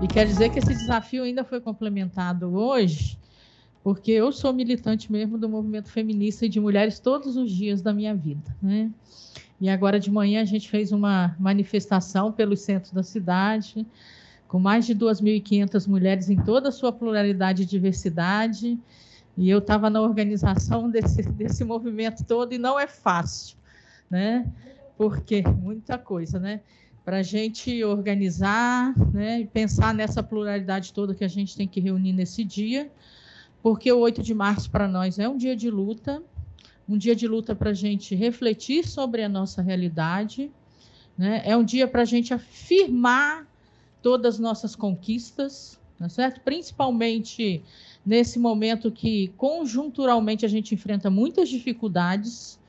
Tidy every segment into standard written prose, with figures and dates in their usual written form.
E quer dizer que esse desafio ainda foi complementado hoje, porque eu sou militante mesmo do movimento feminista e de mulheres todos os dias da minha vida, né? E agora de manhã a gente fez uma manifestação pelos centros da cidade, com mais de 2.500 mulheres em toda a sua pluralidade e diversidade, e eu estava na organização desse movimento todo, e não é fácil, né? Porque muita coisa, né? Para a gente organizar, né, e pensar nessa pluralidade toda que a gente tem que reunir nesse dia, porque o 8 de março para nós é um dia de luta para a gente refletir sobre a nossa realidade, né? É um dia para a gente afirmar todas as nossas conquistas, tá certo? Principalmente nesse momento que, conjunturalmente, a gente enfrenta muitas dificuldades,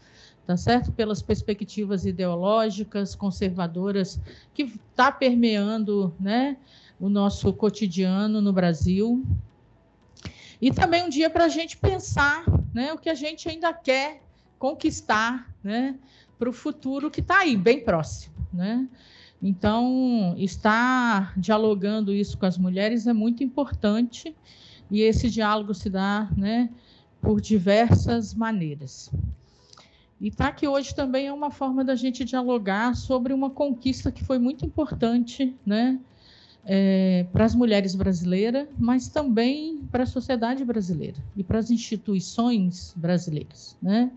tá certo? Pelas perspectivas ideológicas, conservadoras, que está permeando, né, o nosso cotidiano no Brasil. E também um dia para a gente pensar, né, o que a gente ainda quer conquistar, né, para o futuro que está aí, bem próximo, né? Então, estar dialogando isso com as mulheres é muito importante, e esse diálogo se dá, né, por diversas maneiras. E está aqui hoje também é uma forma da gente dialogar sobre uma conquista que foi muito importante, né, para as mulheres brasileiras, mas também para a sociedade brasileira e para as instituições brasileiras, né,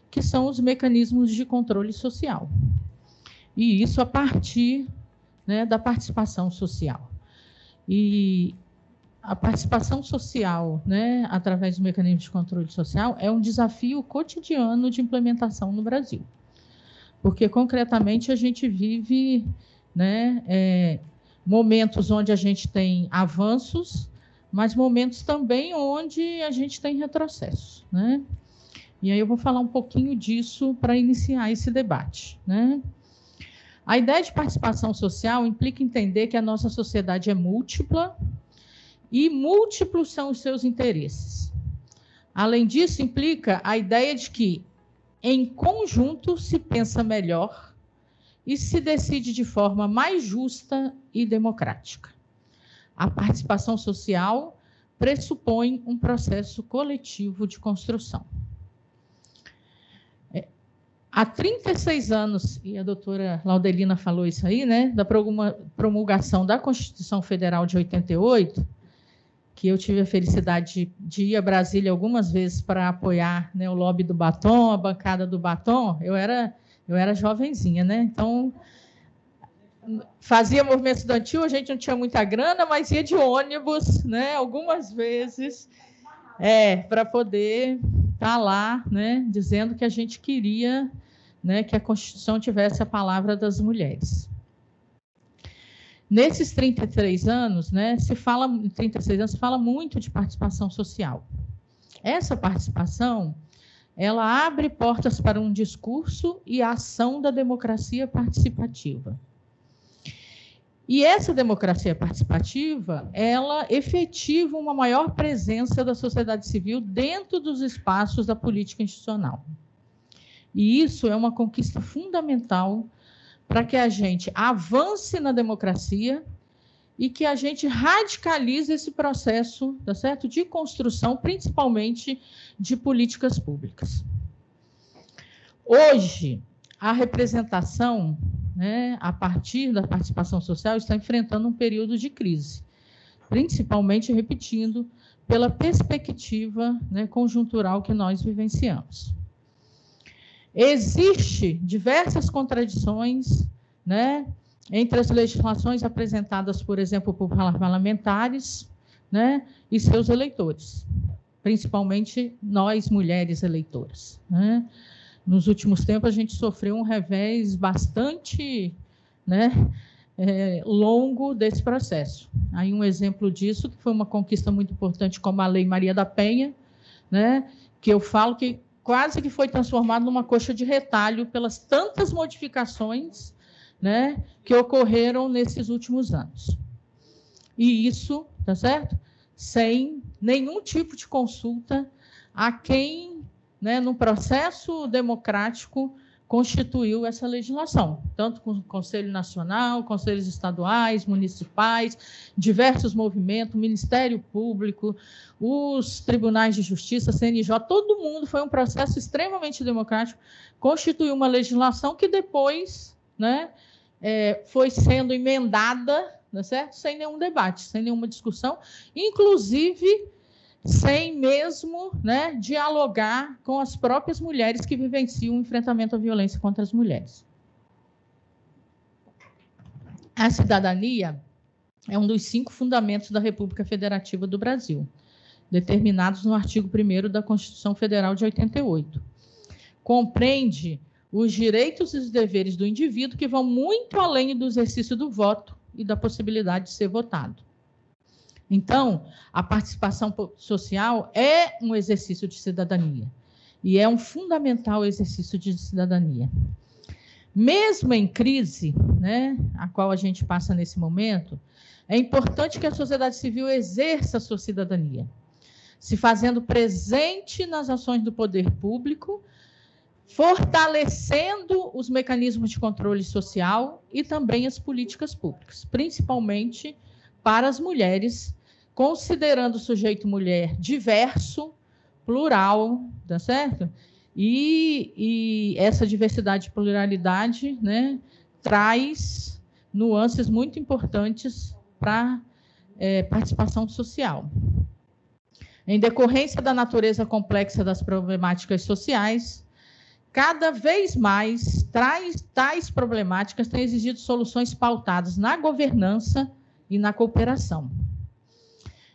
que são os mecanismos de controle social. E isso a partir, né, da participação social. E a participação social, né, através do mecanismo de controle social, é um desafio cotidiano de implementação no Brasil. Porque, concretamente, a gente vive, né, momentos onde a gente tem avanços, mas momentos também onde a gente tem retrocesso, né? E aí eu vou falar um pouquinho disso para iniciar esse debate, né? A ideia de participação social implica entender que a nossa sociedade é múltipla e múltiplos são os seus interesses. Além disso, implica a ideia de que, em conjunto, se pensa melhor e se decide de forma mais justa e democrática. A participação social pressupõe um processo coletivo de construção. Há 36 anos, e a doutora Laudelina falou isso aí, né, da promulgação da Constituição Federal de 88, que eu tive a felicidade de ir a Brasília algumas vezes para apoiar, né, o lobby do batom, a bancada do batom. Eu era jovenzinha, né? Então, fazia movimento estudantil, a gente não tinha muita grana, mas ia de ônibus, né, algumas vezes, para poder estar lá, né, dizendo que a gente queria, né, que a Constituição tivesse a palavra das mulheres. Nesses 33 anos, né, se fala muito de participação social. Essa participação, ela abre portas para um discurso e a ação da democracia participativa. E essa democracia participativa, ela efetiva uma maior presença da sociedade civil dentro dos espaços da política institucional. E isso é uma conquista fundamental para que a gente avance na democracia e que a gente radicalize esse processo, tá certo? De construção, principalmente de políticas públicas. Hoje, a representação, né, a partir da participação social, está enfrentando um período de crise, principalmente, repetindo, pela perspectiva, né, conjuntural que nós vivenciamos. Existem diversas contradições, né, entre as legislações apresentadas, por exemplo, por parlamentares, né, e seus eleitores, principalmente nós, mulheres eleitoras, né? Nos últimos tempos, a gente sofreu um revés bastante, né, longo desse processo. Aí um exemplo disso, que foi uma conquista muito importante, como a Lei Maria da Penha, né, que eu falo que quase que foi transformado numa coxa de retalho pelas tantas modificações, né, que ocorreram nesses últimos anos. E isso, tá certo? Sem nenhum tipo de consulta a quem, né, no processo democrático, constituiu essa legislação, tanto com o Conselho Nacional, conselhos estaduais, municipais, diversos movimentos, o Ministério Público, os tribunais de justiça, CNJ, todo mundo, foi um processo extremamente democrático, constituiu uma legislação que depois, né, foi sendo emendada, tá certo? Sem nenhum debate, sem nenhuma discussão, inclusive sem mesmo, né, dialogar com as próprias mulheres que vivenciam o enfrentamento à violência contra as mulheres. A cidadania é um dos 5 fundamentos da República Federativa do Brasil, determinados no artigo 1º da Constituição Federal de 88. Compreende os direitos e os deveres do indivíduo que vão muito além do exercício do voto e da possibilidade de ser votado. Então, a participação social é um exercício de cidadania e é um fundamental exercício de cidadania. Mesmo em crise, né, a qual a gente passa nesse momento, é importante que a sociedade civil exerça a sua cidadania, se fazendo presente nas ações do poder público, fortalecendo os mecanismos de controle social e também as políticas públicas, principalmente para as mulheres, considerando o sujeito mulher diverso, plural, tá certo? E essa diversidade e pluralidade, né, traz nuances muito importantes para a participação social. Em decorrência da natureza complexa das problemáticas sociais, cada vez mais tais problemáticas têm exigido soluções pautadas na governança e na cooperação.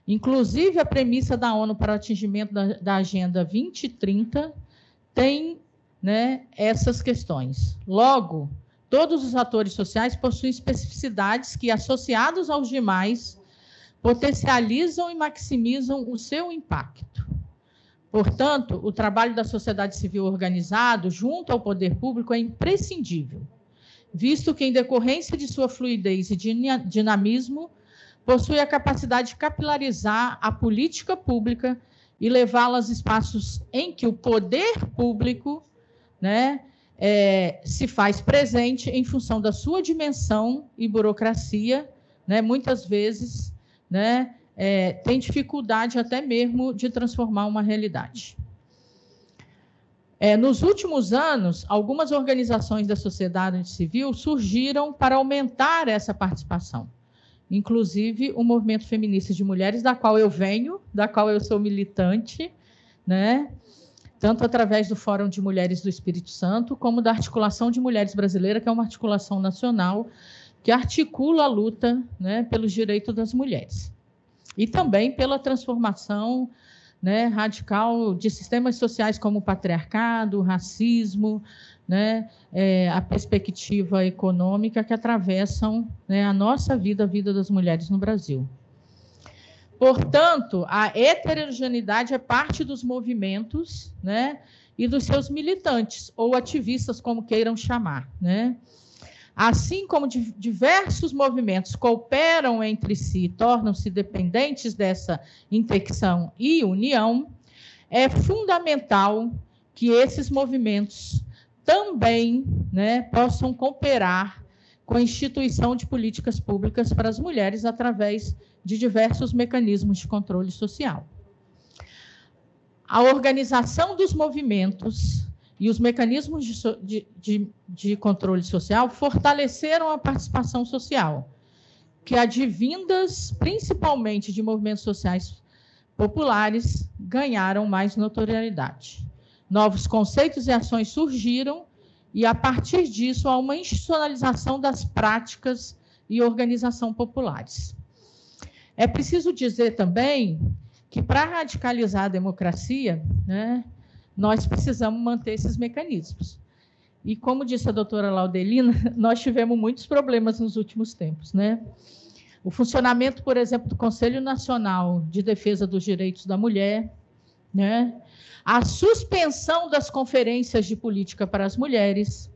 Inclusive, a premissa da ONU para o atingimento da Agenda 2030 tem, né, essas questões. Logo, todos os atores sociais possuem especificidades que, associados aos demais, potencializam e maximizam o seu impacto. Portanto, o trabalho da sociedade civil organizado junto ao poder público é imprescindível, visto que, em decorrência de sua fluidez e dinamismo, possui a capacidade de capilarizar a política pública e levá-la aos espaços em que o poder público, né, se faz presente em função da sua dimensão e burocracia, né, muitas vezes, né, tem dificuldade até mesmo de transformar uma realidade. Nos últimos anos, algumas organizações da sociedade civil surgiram para aumentar essa participação, inclusive o movimento feminista de mulheres, da qual eu venho, da qual eu sou militante, né, tanto através do Fórum de Mulheres do Espírito Santo, como da Articulação de Mulheres Brasileira, que é uma articulação nacional que articula a luta, né, pelos direitos das mulheres. E também pela transformação, né, radical de sistemas sociais como o patriarcado, o racismo, né, a perspectiva econômica que atravessam, né, a nossa vida, a vida das mulheres no Brasil. Portanto, a heterogeneidade é parte dos movimentos, né, e dos seus militantes, ou ativistas, como queiram chamar, né? Assim como diversos movimentos cooperam entre si e tornam-se dependentes dessa intersecção e união, é fundamental que esses movimentos também, né, possam cooperar com a instituição de políticas públicas para as mulheres através de diversos mecanismos de controle social. A organização dos movimentos e os mecanismos de controle social fortaleceram a participação social, que, advindas principalmente de movimentos sociais populares, ganharam mais notoriedade. Novos conceitos e ações surgiram e, a partir disso, há uma institucionalização das práticas e organização populares. É preciso dizer também que, para radicalizar a democracia, né, nós precisamos manter esses mecanismos. E, como disse a doutora Laudelina, nós tivemos muitos problemas nos últimos tempos, né? O funcionamento, por exemplo, do Conselho Nacional de Defesa dos Direitos da Mulher, né? A suspensão das conferências de política para as mulheres,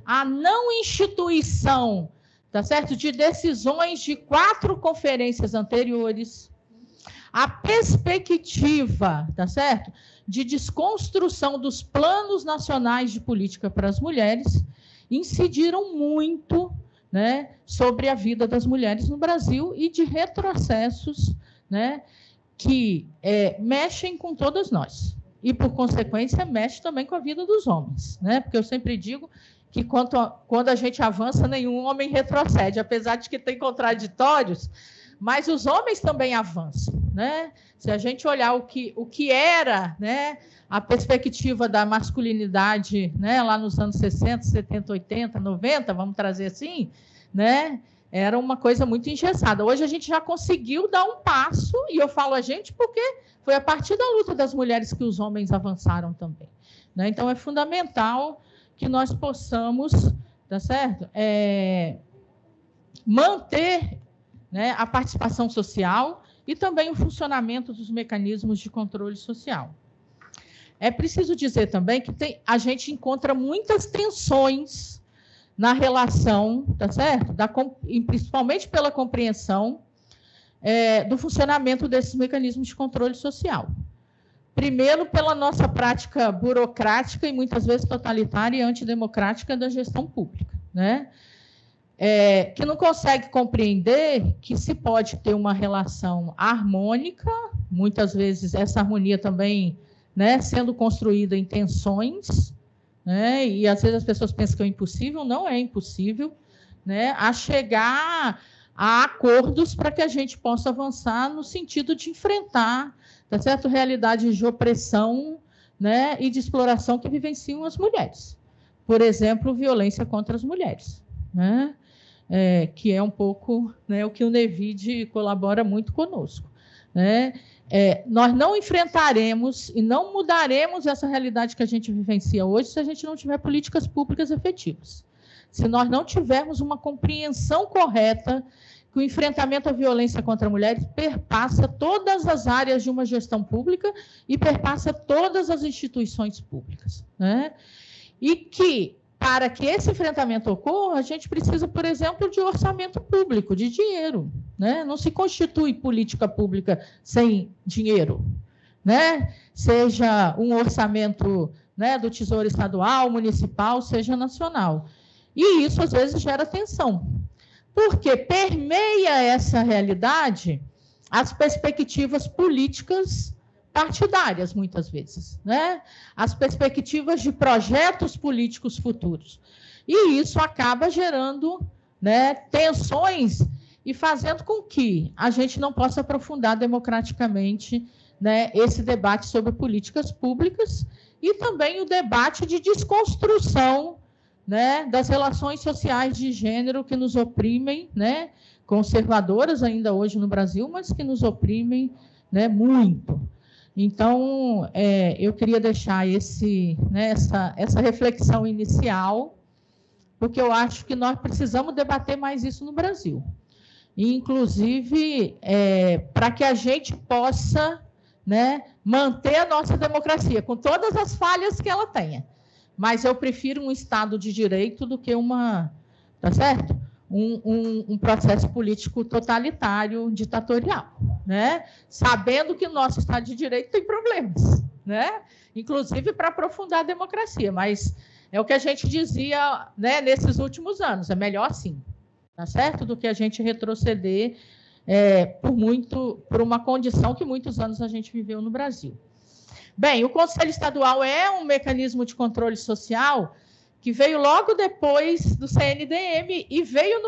a não instituição, tá certo, de decisões de 4 conferências anteriores, a perspectiva, tá certo? De desconstrução dos planos nacionais de política para as mulheres incidiram muito, né, sobre a vida das mulheres no Brasil e de retrocessos, né, que mexem com todas nós. E, por consequência, mexe também com a vida dos homens, né? Porque eu sempre digo que quando a gente avança, nenhum homem retrocede, apesar de que tem contraditórios, mas os homens também avançam, né? Se a gente olhar o que era, né, a perspectiva da masculinidade, né, lá nos anos 60, 70, 80, 90, vamos trazer assim, né, era uma coisa muito engessada. Hoje a gente já conseguiu dar um passo, e eu falo a gente porque foi a partir da luta das mulheres que os homens avançaram também, né? Então, é fundamental que nós possamos, tá certo? Manter, né, a participação social e também o funcionamento dos mecanismos de controle social. É preciso dizer também que a gente encontra muitas tensões na relação, tá certo? Principalmente pela compreensão do funcionamento desses mecanismos de controle social. Primeiro, pela nossa prática burocrática e muitas vezes totalitária e antidemocrática da gestão pública, né? Que não consegue compreender que se pode ter uma relação harmônica, muitas vezes essa harmonia também, né, sendo construída em tensões, né, e às vezes as pessoas pensam que é impossível, não é impossível, né, a chegar a acordos para que a gente possa avançar no sentido de enfrentar, tá certo, realidades de opressão, né, e de exploração que vivenciam as mulheres. Por exemplo, violência contra as mulheres, né, que é um pouco, né, o que o NEVID colabora muito conosco, né? Nós não enfrentaremos e não mudaremos essa realidade que a gente vivencia hoje se a gente não tiver políticas públicas efetivas. Se nós não tivermos uma compreensão correta que o enfrentamento à violência contra mulheres perpassa todas as áreas de uma gestão pública e perpassa todas as instituições públicas, né? E que, para que esse enfrentamento ocorra, a gente precisa, por exemplo, de orçamento público, de dinheiro, né? Não se constitui política pública sem dinheiro, né? Seja um orçamento, né, do Tesouro Estadual, municipal, seja nacional. E isso, às vezes, gera tensão, porque permeia essa realidade as perspectivas políticas partidárias, muitas vezes, né? As perspectivas de projetos políticos futuros. E isso acaba gerando, né, tensões e fazendo com que a gente não possa aprofundar democraticamente, né, esse debate sobre políticas públicas e também o debate de desconstrução, né, das relações sociais de gênero que nos oprimem, né, conservadoras ainda hoje no Brasil, mas que nos oprimem, né, muito. Então, eu queria deixar essa reflexão inicial, porque eu acho que nós precisamos debater mais isso no Brasil. E, inclusive, para que a gente possa, né, manter a nossa democracia, com todas as falhas que ela tenha. Mas eu prefiro um Estado de direito do que tá certo? Um processo político totalitário, ditatorial, né? Sabendo que o nosso Estado de Direito tem problemas, né? Inclusive para aprofundar a democracia, mas é o que a gente dizia, né, nesses últimos anos, é melhor assim, tá certo? Do que a gente retroceder por uma condição que muitos anos a gente viveu no Brasil. Bem, o Conselho Estadual é um mecanismo de controle social que veio logo depois do CNDM e veio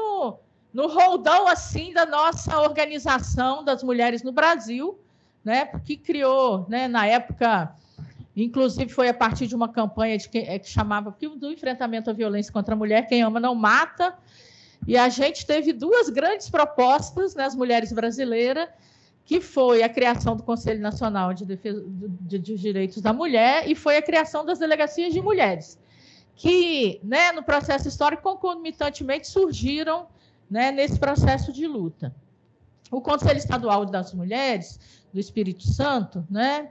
no roldão assim da nossa organização das mulheres no Brasil, né, que criou, né, na época, inclusive foi a partir de uma campanha que chamava do enfrentamento à violência contra a mulher, quem ama não mata, e a gente teve duas grandes propostas, né, as mulheres brasileiras, que foi a criação do Conselho Nacional de Defesa dos Direitos da Mulher e foi a criação das delegacias de mulheres, que, né, no processo histórico, concomitantemente surgiram, né, nesse processo de luta. O Conselho Estadual das Mulheres do Espírito Santo, né,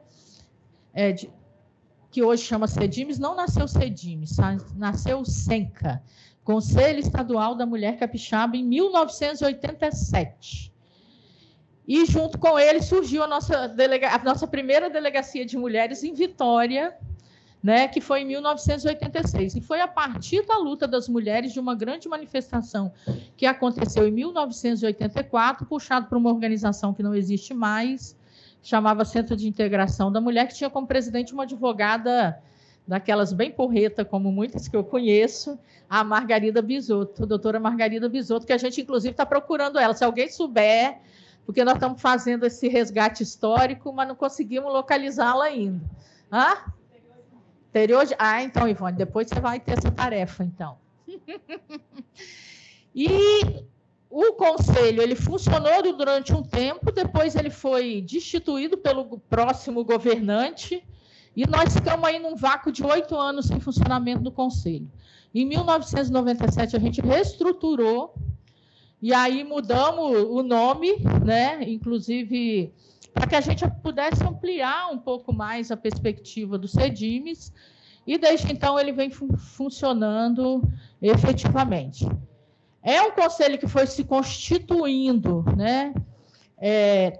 que hoje chama CEDIMES, não nasceu CEDIMES, nasceu SENCA, Conselho Estadual da Mulher Capixaba, em 1987. E, junto com ele, surgiu a nossa primeira delegacia de mulheres em Vitória, né, que foi em 1986. E foi a partir da luta das mulheres, de uma grande manifestação que aconteceu em 1984, puxado por uma organização que não existe mais, chamava Centro de Integração da Mulher, que tinha como presidente uma advogada daquelas bem porreta, como muitas que eu conheço, a Margarida Bisotto, a doutora Margarida Bisotto, que a gente, inclusive, está procurando ela. Se alguém souber, porque nós estamos fazendo esse resgate histórico, mas não conseguimos localizá-la ainda. Hã? Interior de... Ah, então, Ivone, depois você vai ter essa tarefa, então. E o conselho, ele funcionou durante um tempo, depois ele foi destituído pelo próximo governante, e nós ficamos aí num vácuo de 8 anos sem funcionamento do conselho. Em 1997, a gente reestruturou, e aí mudamos o nome, né? Inclusive, para que a gente pudesse ampliar um pouco mais a perspectiva do CEDIMES, e desde então ele vem funcionando efetivamente. É um conselho que foi se constituindo, né?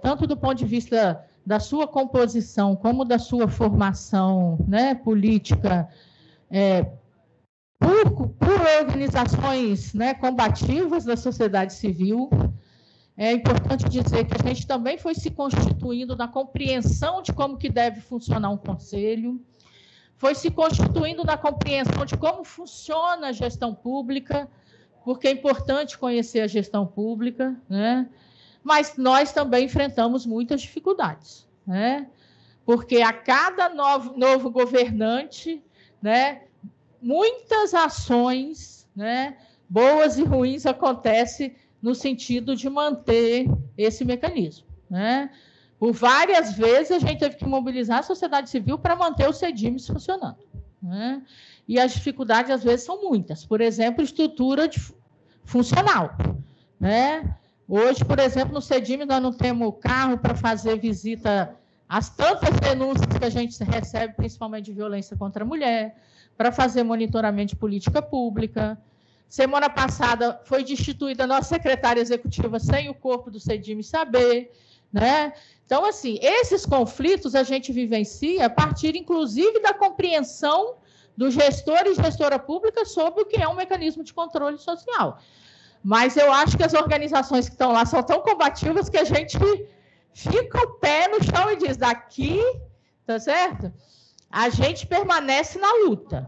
Tanto do ponto de vista da sua composição, como da sua formação, né, política, por organizações, né, combativas da sociedade civil. É importante dizer que a gente também foi se constituindo na compreensão de como que deve funcionar um conselho, foi se constituindo na compreensão de como funciona a gestão pública, porque é importante conhecer a gestão pública, né? Mas nós também enfrentamos muitas dificuldades, né? Porque a cada novo governante, né, muitas ações, né, boas e ruins acontecem no sentido de manter esse mecanismo, né? Por várias vezes a gente teve que mobilizar a sociedade civil para manter o CEDIMES funcionando, né? E as dificuldades, às vezes, são muitas. Por exemplo, estrutura funcional, né? Hoje, por exemplo, no CEDIMES, nós não temos carro para fazer visita às tantas denúncias que a gente recebe, principalmente de violência contra a mulher, para fazer monitoramento de política pública. Semana passada foi destituída a nossa secretária executiva sem o corpo do CEDIMES saber, né? Então, assim, esses conflitos a gente vivencia a partir, inclusive, da compreensão do gestor e gestora pública sobre o que é um mecanismo de controle social. Mas eu acho que as organizações que estão lá são tão combativas que a gente fica o pé no chão e diz, daqui, tá certo? A gente permanece na luta,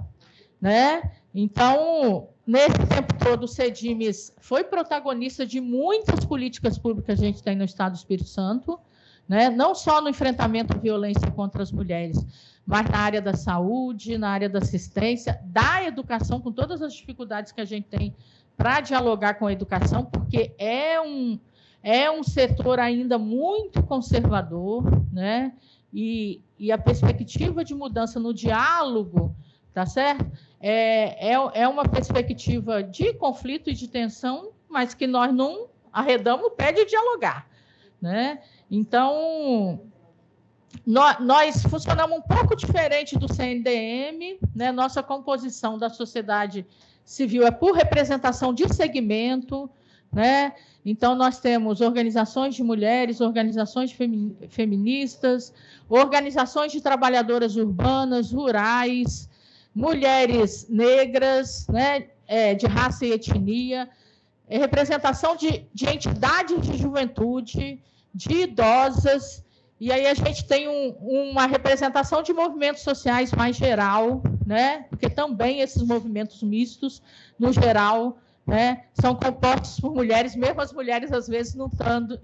né? Então, nesse tempo todo, o CEDIMES foi protagonista de muitas políticas públicas que a gente tem no Estado do Espírito Santo, né? Não só no enfrentamento à violência contra as mulheres, mas na área da saúde, na área da assistência, da educação, com todas as dificuldades que a gente tem para dialogar com a educação, porque é um setor ainda muito conservador, né? E a perspectiva de mudança no diálogo, tá certo? É uma perspectiva de conflito e de tensão, mas que nós não arredamos o pé de dialogar, né? Então, nós funcionamos um pouco diferente do CNDM, né? Nossa composição da sociedade civil é por representação de segmento, né? Então, nós temos organizações de mulheres, organizações feministas, organizações de trabalhadoras urbanas, rurais, mulheres negras, né? De raça e etnia, representação de entidades de juventude, de idosas, e aí a gente tem uma representação de movimentos sociais mais geral, né? Porque também esses movimentos mistos, no geral, né, são compostos por mulheres, mesmo as mulheres, às vezes, não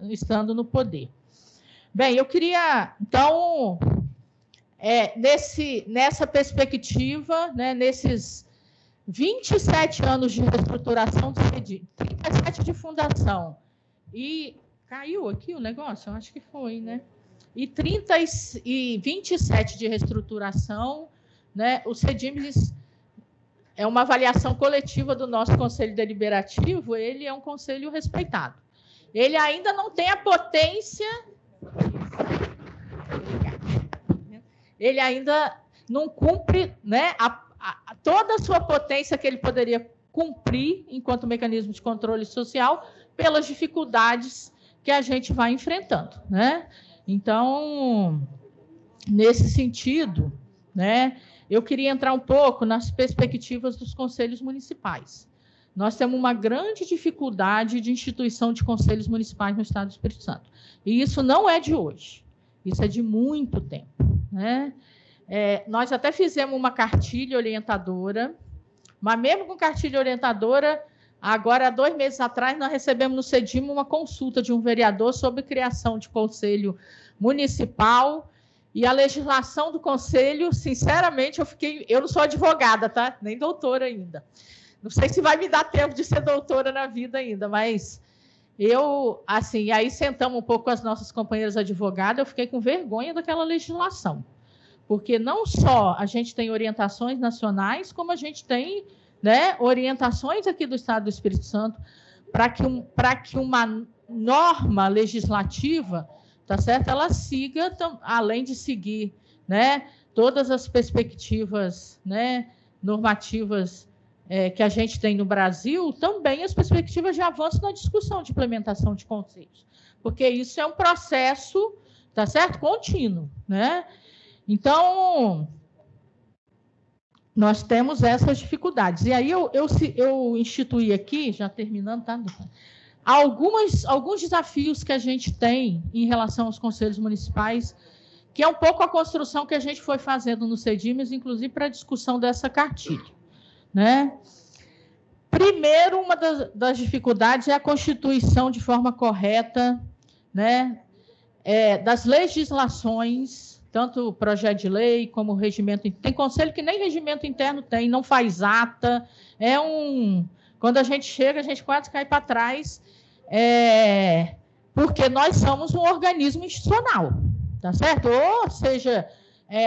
estando no poder. Bem, eu queria, então, nessa perspectiva, né, nesses 27 anos de reestruturação do CEDIMES, 37 de fundação, e caiu aqui o negócio? Eu acho que foi, né? E 27 de reestruturação, né? O CEDIMES é uma avaliação coletiva do nosso Conselho Deliberativo, ele é um conselho respeitado. Ele ainda não tem a potência, ele ainda não cumpre, né, toda a sua potência que ele poderia cumprir enquanto mecanismo de controle social pelas dificuldades que a gente vai enfrentando, né? Então, nesse sentido, né, eu queria entrar um pouco nas perspectivas dos conselhos municipais. Nós temos uma grande dificuldade de instituição de conselhos municipais no Estado do Espírito Santo. E isso não é de hoje, isso é de muito tempo, né? Nós até fizemos uma cartilha orientadora, mas mesmo com cartilha orientadora, agora, há 2 meses atrás, nós recebemos no CEDIM uma consulta de um vereador sobre criação de conselho municipal e a legislação do conselho, sinceramente, eu não sou advogada, tá? Nem doutora ainda. Não sei se vai me dar tempo de ser doutora na vida ainda, mas eu, assim, aí sentamos um pouco com as nossas companheiras advogadas, eu fiquei com vergonha daquela legislação. Porque não só a gente tem orientações nacionais, como a gente tem, né, orientações aqui do Estado do Espírito Santo para que uma norma legislativa, tá certo? Ela siga, além de seguir, né, todas as perspectivas, né, normativas que a gente tem no Brasil, também as perspectivas de avanço na discussão de implementação de conselhos, porque isso é um processo, tá certo? Contínuo, né? Então, nós temos essas dificuldades. E aí eu instituí aqui, já terminando, tá? Alguns desafios que a gente tem em relação aos conselhos municipais, que é um pouco a construção que a gente foi fazendo no CEDIMES, inclusive para a discussão dessa cartilha, né? Primeiro, uma das dificuldades é a constituição de forma correta, né, das legislações, tanto o projeto de lei como o regimento. Tem conselho que nem regimento interno tem, não faz ata. Quando a gente chega, a gente quase cai para trás, porque nós somos um organismo institucional, tá certo? Ou seja,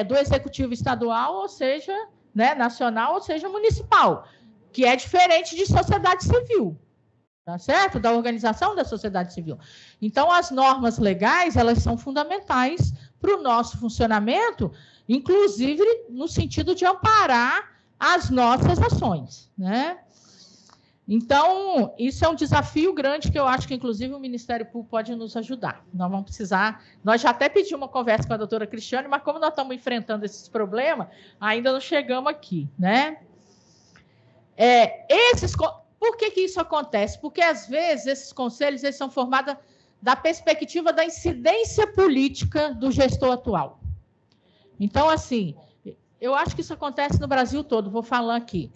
do executivo estadual, ou seja, né, nacional, ou seja, municipal, que é diferente de sociedade civil, tá certo? Da organização da sociedade civil. Então, as normas legais, elas são fundamentais para o nosso funcionamento, inclusive no sentido de amparar as nossas ações, né? Então, isso é um desafio grande que eu acho que, inclusive, o Ministério Público pode nos ajudar. Nós vamos precisar... Nós já até pedimos uma conversa com a doutora Cristiane, mas como nós estamos enfrentando esses problemas, ainda não chegamos aqui, né? Por que isso acontece? Porque, às vezes, esses conselhos eles são formados da perspectiva da incidência política do gestor atual. Então, assim, eu acho que isso acontece no Brasil todo, vou falar aqui.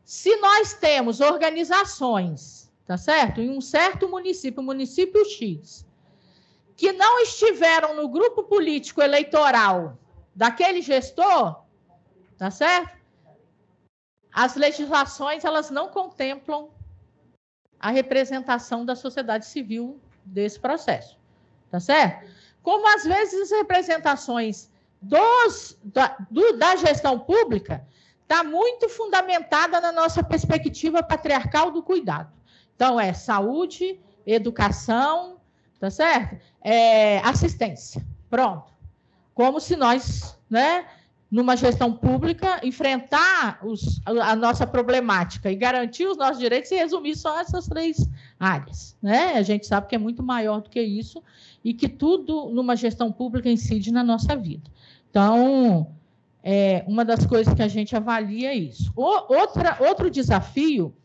Se nós temos organizações, tá certo? Em um certo município, o município X, que não estiveram no grupo político eleitoral daquele gestor, tá certo? As legislações, elas não contemplam a representação da sociedade civil desse processo, tá certo? Como, às vezes, as representações da gestão pública está muito fundamentada na nossa perspectiva patriarcal do cuidado. Então, saúde, educação, tá certo? Assistência. Pronto. Como se nós, né, numa gestão pública, enfrentar a nossa problemática e garantir os nossos direitos e resumir só essas 3 áreas, né? A gente sabe que é muito maior do que isso e que tudo numa gestão pública incide na nossa vida. Então, uma das coisas que a gente avalia é isso. Outro desafio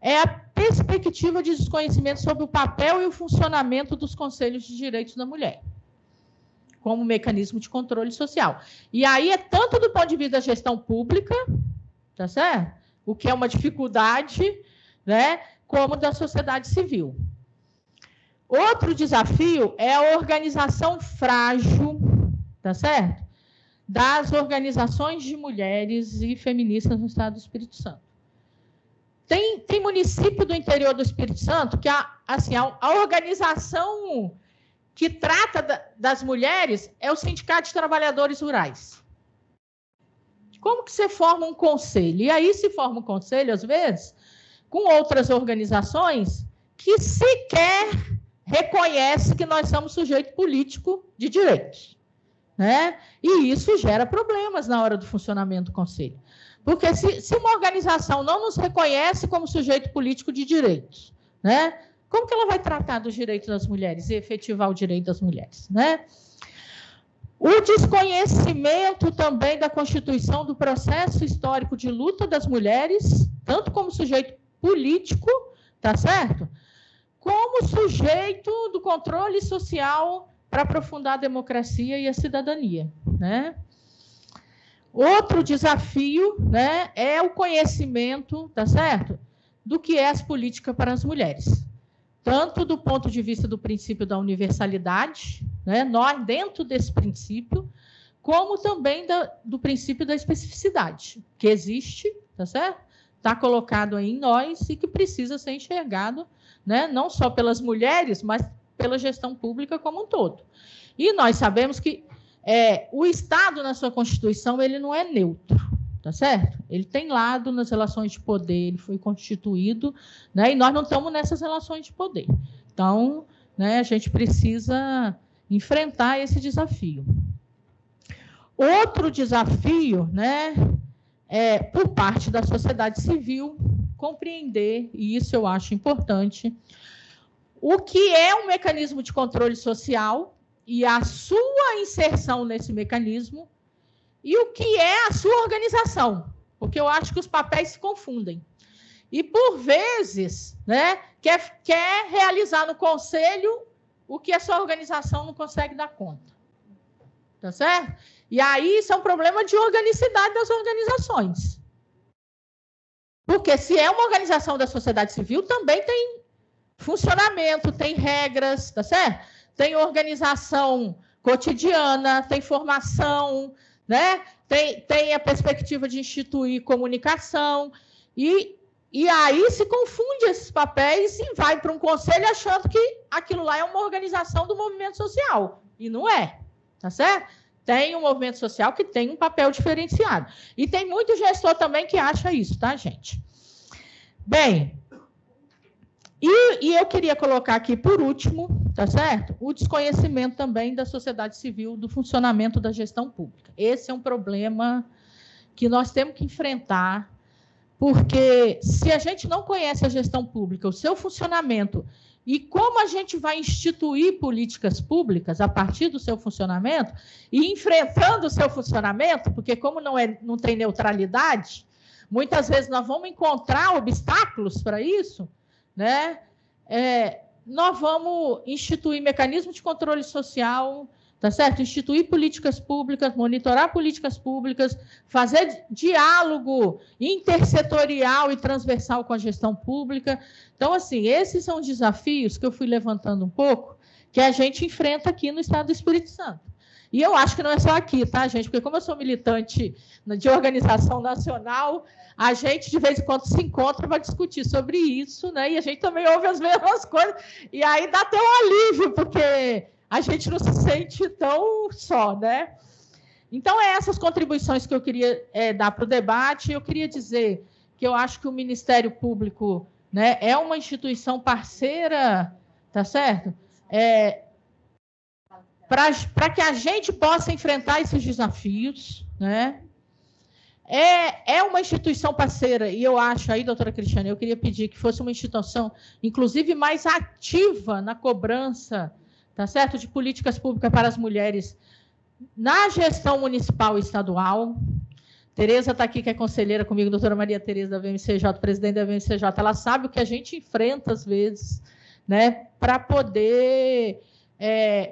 é a perspectiva de desconhecimento sobre o papel e o funcionamento dos conselhos de direitos da mulher, como mecanismo de controle social. E aí tanto do ponto de vista da gestão pública, tá certo? O que é uma dificuldade, né, como da sociedade civil. Outro desafio é a organização frágil, tá certo? Das organizações de mulheres e feministas no Estado do Espírito Santo. Tem município do interior do Espírito Santo que a organização que trata das mulheres é o Sindicato de Trabalhadores Rurais. Como que você forma um conselho? E aí se forma um conselho, às vezes, com outras organizações que sequer reconhecem que nós somos sujeito político de direitos, né? E isso gera problemas na hora do funcionamento do conselho. Porque se uma organização não nos reconhece como sujeito político de direitos, né? como que ela vai tratar dos direitos das mulheres e efetivar o direito das mulheres, né? O desconhecimento também da Constituição, do processo histórico de luta das mulheres, tanto como sujeito político, tá certo? Como sujeito do controle social para aprofundar a democracia e a cidadania, né? Outro desafio, né, é o conhecimento, tá certo? Do que é as políticas para as mulheres. Tanto do ponto de vista do princípio da universalidade, né, nós dentro desse princípio, como também do princípio da especificidade, que existe, tá certo? Está colocado aí em nós e que precisa ser enxergado, né, não só pelas mulheres, mas pela gestão pública como um todo. E nós sabemos que o Estado, na sua Constituição, ele não é neutro, tá certo? Ele tem lado nas relações de poder, ele foi constituído, né, e nós não estamos nessas relações de poder. Então, né, a gente precisa enfrentar esse desafio. Outro desafio, né, por parte da sociedade civil, compreender, e isso eu acho importante, o que é um mecanismo de controle social e a sua inserção nesse mecanismo, e o que é a sua organização, porque eu acho que os papéis se confundem. E, por vezes, né, quer realizar no conselho o que a sua organização não consegue dar conta. Tá certo? E aí isso é um problema de organicidade das organizações. Porque se é uma organização da sociedade civil, também tem funcionamento, tem regras, tá certo? Tem organização cotidiana, tem formação, né? Tem a perspectiva de instituir comunicação, e aí se confunde esses papéis e vai para um conselho achando que aquilo lá é uma organização do movimento social, e não é, tá certo? Tem um movimento social que tem um papel diferenciado. E tem muito gestor também que acha isso, tá, gente? Bem, e eu queria colocar aqui, por último, tá certo? O desconhecimento também da sociedade civil, do funcionamento da gestão pública. Esse é um problema que nós temos que enfrentar, porque se a gente não conhece a gestão pública, o seu funcionamento, e como a gente vai instituir políticas públicas a partir do seu funcionamento, e enfrentando o seu funcionamento, porque como não tem neutralidade, muitas vezes nós vamos encontrar obstáculos para isso, né? Nós vamos instituir mecanismos de controle social, tá certo? Instituir políticas públicas, monitorar políticas públicas, fazer diálogo intersetorial e transversal com a gestão pública. Então, assim, esses são desafios que eu fui levantando um pouco, que a gente enfrenta aqui no Estado do Espírito Santo. E eu acho que não é só aqui, tá, gente? Porque como eu sou militante de organização nacional, a gente, de vez em quando, se encontra para discutir sobre isso, né? E a gente também ouve as mesmas coisas, e aí dá até um alívio, porque a gente não se sente tão só, né? Então, essas contribuições que eu queria dar para o debate. Eu queria dizer que eu acho que o Ministério Público, né, é uma instituição parceira, tá certo? Para que a gente possa enfrentar esses desafios, né? É uma instituição parceira, e eu acho aí, doutora Cristiane, eu queria pedir que fosse uma instituição, inclusive, mais ativa na cobrança, tá certo, de políticas públicas para as mulheres na gestão municipal e estadual. Tereza está aqui, que é conselheira comigo, doutora Maria Tereza da VMCJ, presidente da VMCJ, ela sabe o que a gente enfrenta, às vezes, né, para poder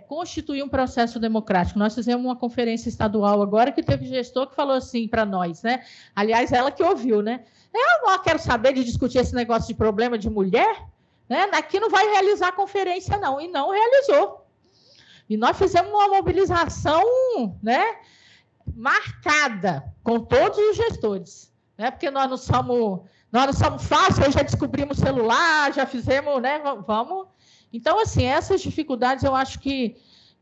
constituir um processo democrático. Nós fizemos uma conferência estadual agora que teve gestor que falou assim para nós, né? Aliás, ela que ouviu, né? Eu não quero saber de discutir esse negócio de problema de mulher, né? Aqui não vai realizar conferência, não. E não realizou. E nós fizemos uma mobilização, né, marcada com todos os gestores, né? Porque nós não somos fáceis, já descobrimos o celular, já fizemos, né? Vamos. Então, assim, essas dificuldades, eu acho que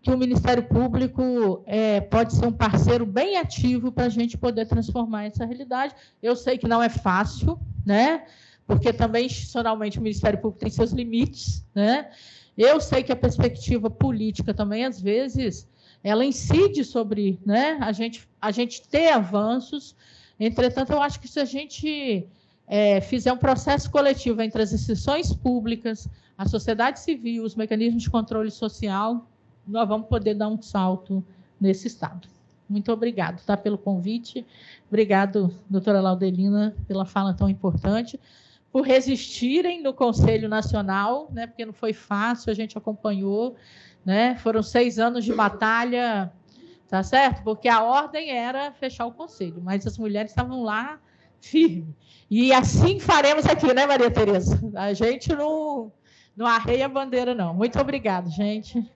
o Ministério Público pode ser um parceiro bem ativo para a gente poder transformar essa realidade. Eu sei que não é fácil, né? Porque também, institucionalmente, o Ministério Público tem seus limites, né? Eu sei que a perspectiva política também, às vezes, ela incide sobre, né, a gente ter avanços. Entretanto, eu acho que se a gente fizer um processo coletivo entre as instituições públicas, a sociedade civil, os mecanismos de controle social, nós vamos poder dar um salto nesse estado. Muito obrigado, tá, pelo convite. Obrigado, doutora Laudelina, pela fala tão importante, por resistirem no Conselho Nacional, né, porque não foi fácil, a gente acompanhou, né, foram 6 anos de batalha, tá certo? Porque a ordem era fechar o Conselho, mas as mulheres estavam lá firme. E assim faremos aqui, né, Maria Tereza? A gente não arreia a bandeira, não. Muito obrigado, gente.